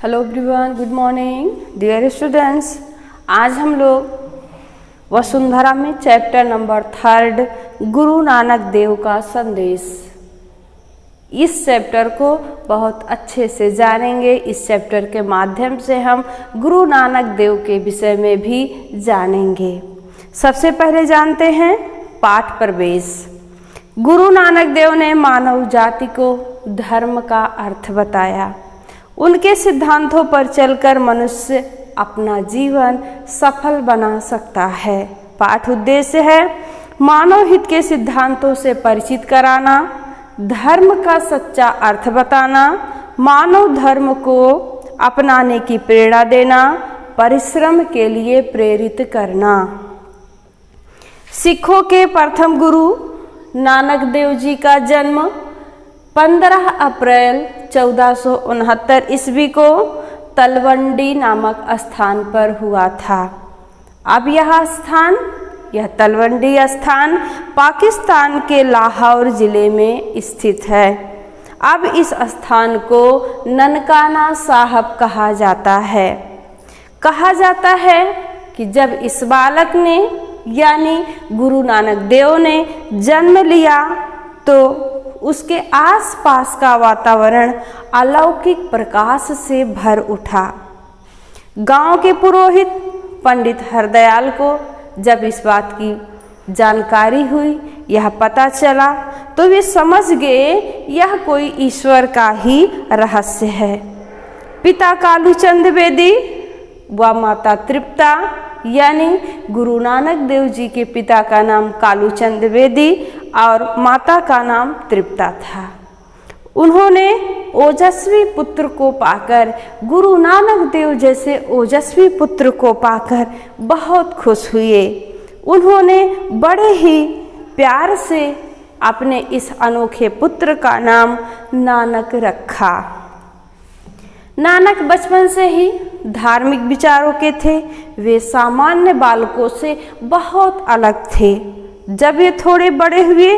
Hello everyone, good morning dear students. आज हम लोग वसुंधरा में चैप्टर नंबर 3 गुरु नानक देव का संदेश, इस चैप्टर को बहुत अच्छे से जानेंगे। इस चैप्टर के माध्यम से हम गुरु नानक देव के विषय में भी जानेंगे। सबसे पहले जानते हैं पाठ प्रवेश। गुरु नानक देव ने मानव जाति को धर्म का अर्थ बताया। उनके सिद्धांतों पर चलकर मनुष्य अपना जीवन सफल बना सकता है। पाठ उद्देश्य है मानव हित के सिद्धांतों से परिचित कराना, धर्म का सच्चा अर्थ बताना, मानव धर्म को अपनाने की प्रेरणा देना, परिश्रम के लिए प्रेरित करना। सिखों के प्रथम गुरु नानक देव जी का जन्म 15 अप्रैल 1469 ईस्वी को तलवंडी नामक स्थान पर हुआ था। अब यह तलवंडी स्थान पाकिस्तान के लाहौर जिले में स्थित है। अब इस स्थान को ननकाना साहब कहा जाता है। कहा जाता है कि जब इस बालक ने यानी गुरु नानक देव ने जन्म लिया तो उसके आसपास का वातावरण अलौकिक प्रकाश से भर उठा। गांव के पुरोहित पंडित हरदयाल को जब इस बात की जानकारी हुई, यह पता चला, तो वे समझ गए यह कोई ईश्वर का ही रहस्य है। पिता कालूचंद बेदी व माता तृप्ता यानी गुरु नानक देव जी के पिता का नाम कालूचंद बेदी और माता का नाम तृप्ता था। उन्होंने ओजस्वी पुत्र को पाकर, गुरु नानक देव जैसे ओजस्वी पुत्र को पाकर बहुत खुश हुए। उन्होंने बड़े ही प्यार से अपने इस अनोखे पुत्र का नाम नानक रखा। नानक बचपन से ही धार्मिक विचारों के थे। वे सामान्य बालकों से बहुत अलग थे। जब ये थोड़े बड़े हुए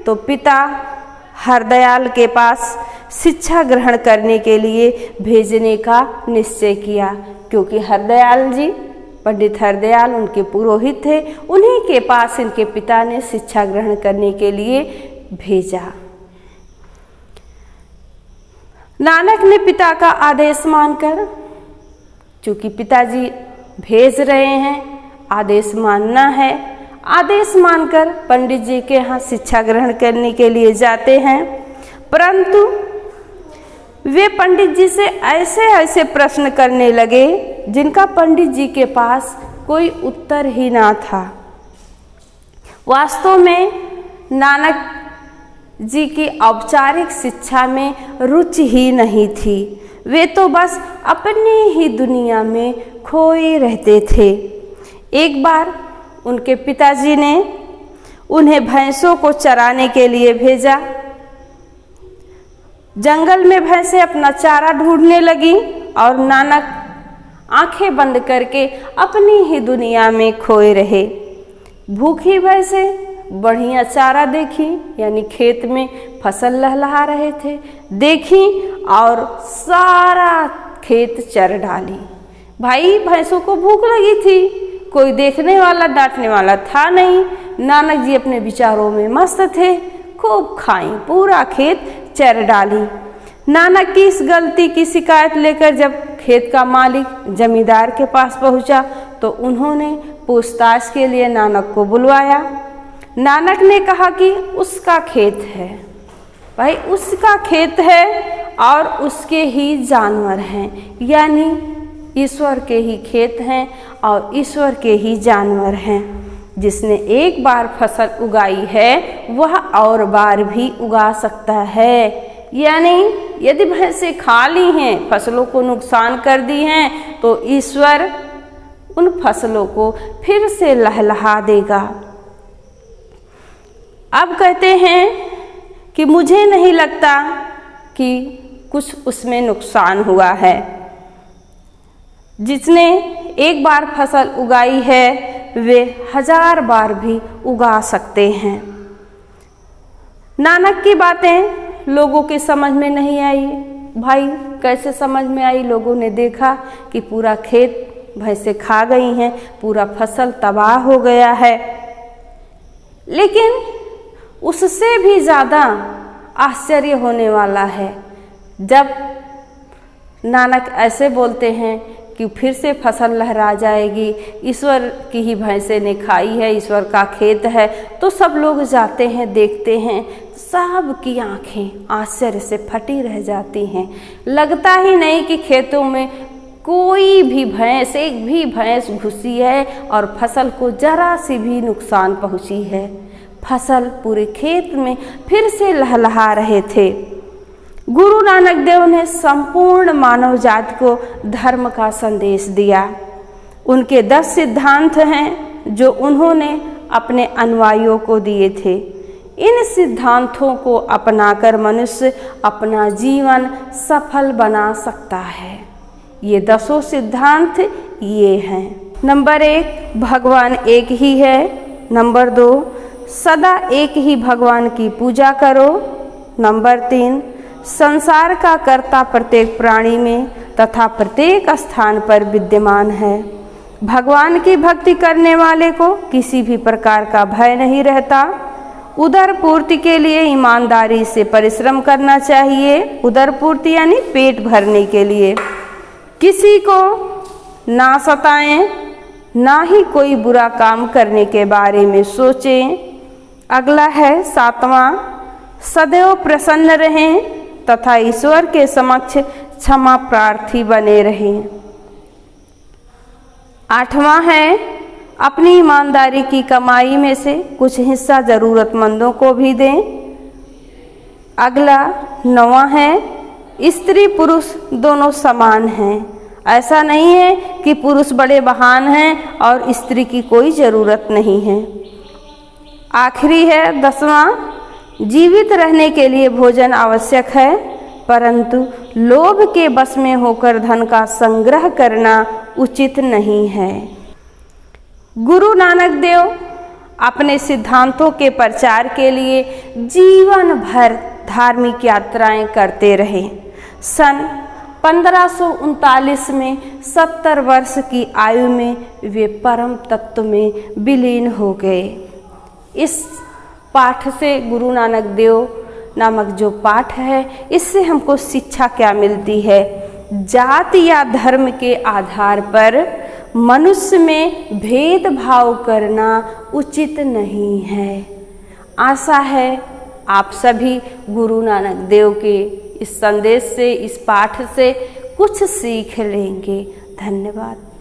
तो पिता हरदयाल के पास शिक्षा ग्रहण करने के लिए भेजने का निश्चय किया, क्योंकि हरदयाल जी, पंडित हरदयाल उनके पुरोहित थे। उन्हीं के पास इनके पिता ने शिक्षा ग्रहण करने के लिए भेजा। नानक ने पिता का आदेश मानकर, चूँकि पिताजी भेज रहे हैं, आदेश मानना है, आदेश मानकर पंडित जी के यहाँ शिक्षा ग्रहण करने के लिए जाते हैं। परंतु वे पंडित जी से ऐसे ऐसे प्रश्न करने लगे जिनका पंडित जी के पास कोई उत्तर ही ना था। वास्तव में नानक जी की औपचारिक शिक्षा में रुचि ही नहीं थी। वे तो बस अपनी ही दुनिया में खोए रहते थे। एक बार उनके पिताजी ने उन्हें भैंसों को चराने के लिए भेजा। जंगल में भैंसें अपना चारा ढूंढने लगी और नानक आंखें बंद करके अपनी ही दुनिया में खोए रहे। भूखी भैंसें बढ़िया चारा देखी, यानी खेत में फसल लहलहा रहे थे, देखी और सारा खेत चर डाली। भाई भैंसों को भूख लगी थी, कोई देखने वाला डांटने वाला था नहीं। नानक जी अपने विचारों में मस्त थे, खूब खाई, पूरा खेत चर डाली। नानक की इस गलती की शिकायत लेकर जब खेत का मालिक जमींदार के पास पहुंचा तो उन्होंने पूछताछ के लिए नानक को बुलवाया। नानक ने कहा कि उसका खेत है, भाई उसका खेत है और उसके ही जानवर हैं, यानी ईश्वर के ही खेत हैं और ईश्वर के ही जानवर हैं। जिसने एक बार फसल उगाई है वह और बार भी उगा सकता है। यानी यदि भैंसें खा ली हैं, फसलों को नुकसान कर दी हैं, तो ईश्वर उन फसलों को फिर से लहलहा देगा। अब कहते हैं कि मुझे नहीं लगता कि कुछ उसमें नुकसान हुआ है। जिसने एक बार फसल उगाई है वे 1000 बार भी उगा सकते हैं। नानक की बातें लोगों के समझ में नहीं आई। भाई कैसे समझ में आई? लोगों ने देखा कि पूरा खेत भैंसें खा गई हैं, पूरा फसल तबाह हो गया है। लेकिन उससे भी ज़्यादा आश्चर्य होने वाला है जब नानक ऐसे बोलते हैं कि फिर से फसल लहरा जाएगी, ईश्वर की ही भैंसें ने खाई है, ईश्वर का खेत है। तो सब लोग जाते हैं, देखते हैं, सब की आंखें आश्चर्य से फटी रह जाती हैं। लगता ही नहीं कि खेतों में कोई भी भैंस, एक भी भैंस घुसी है और फसल को जरा सी भी नुकसान पहुंची है। फसल पूरे खेत में फिर से लहलहा रहे थे। गुरु नानक देव ने संपूर्ण मानव जाति को धर्म का संदेश दिया। उनके 10 सिद्धांत हैं जो उन्होंने अपने अनुयायियों को दिए थे। इन सिद्धांतों को अपनाकर मनुष्य अपना जीवन सफल बना सकता है। ये 10 सिद्धांत ये हैं। नंबर 1, भगवान एक ही है। नंबर 2, सदा एक ही भगवान की पूजा करो। नंबर 3, संसार का कर्ता प्रत्येक प्राणी में तथा प्रत्येक स्थान पर विद्यमान है। भगवान की भक्ति करने वाले को किसी भी प्रकार का भय नहीं रहता। उदर पूर्ति के लिए ईमानदारी से परिश्रम करना चाहिए। उदर पूर्ति यानी पेट भरने के लिए। किसी को ना सताएं, ना ही कोई बुरा काम करने के बारे में सोचें। अगला है 7वां, सदैव प्रसन्न रहें तथा ईश्वर के समक्ष क्षमा प्रार्थी बने रहें। 8वां है, अपनी ईमानदारी की कमाई में से कुछ हिस्सा जरूरतमंदों को भी दें। अगला 9वां है, स्त्री पुरुष दोनों समान हैं। ऐसा नहीं है कि पुरुष बड़े महान हैं और स्त्री की कोई ज़रूरत नहीं है। आखिरी है 10वां, जीवित रहने के लिए भोजन आवश्यक है, परंतु लोभ के बस में होकर धन का संग्रह करना उचित नहीं है। गुरु नानक देव अपने सिद्धांतों के प्रचार के लिए जीवन भर धार्मिक यात्राएं करते रहे। सन 1539 में 70 वर्ष की आयु में वे परम तत्व में विलीन हो गए। इस पाठ से, गुरु नानक देव नामक जो पाठ है, इससे हमको शिक्षा क्या मिलती है? जाति या धर्म के आधार पर मनुष्य में भेदभाव करना उचित नहीं है। आशा है आप सभी गुरु नानक देव के इस संदेश से, इस पाठ से कुछ सीख लेंगे। धन्यवाद।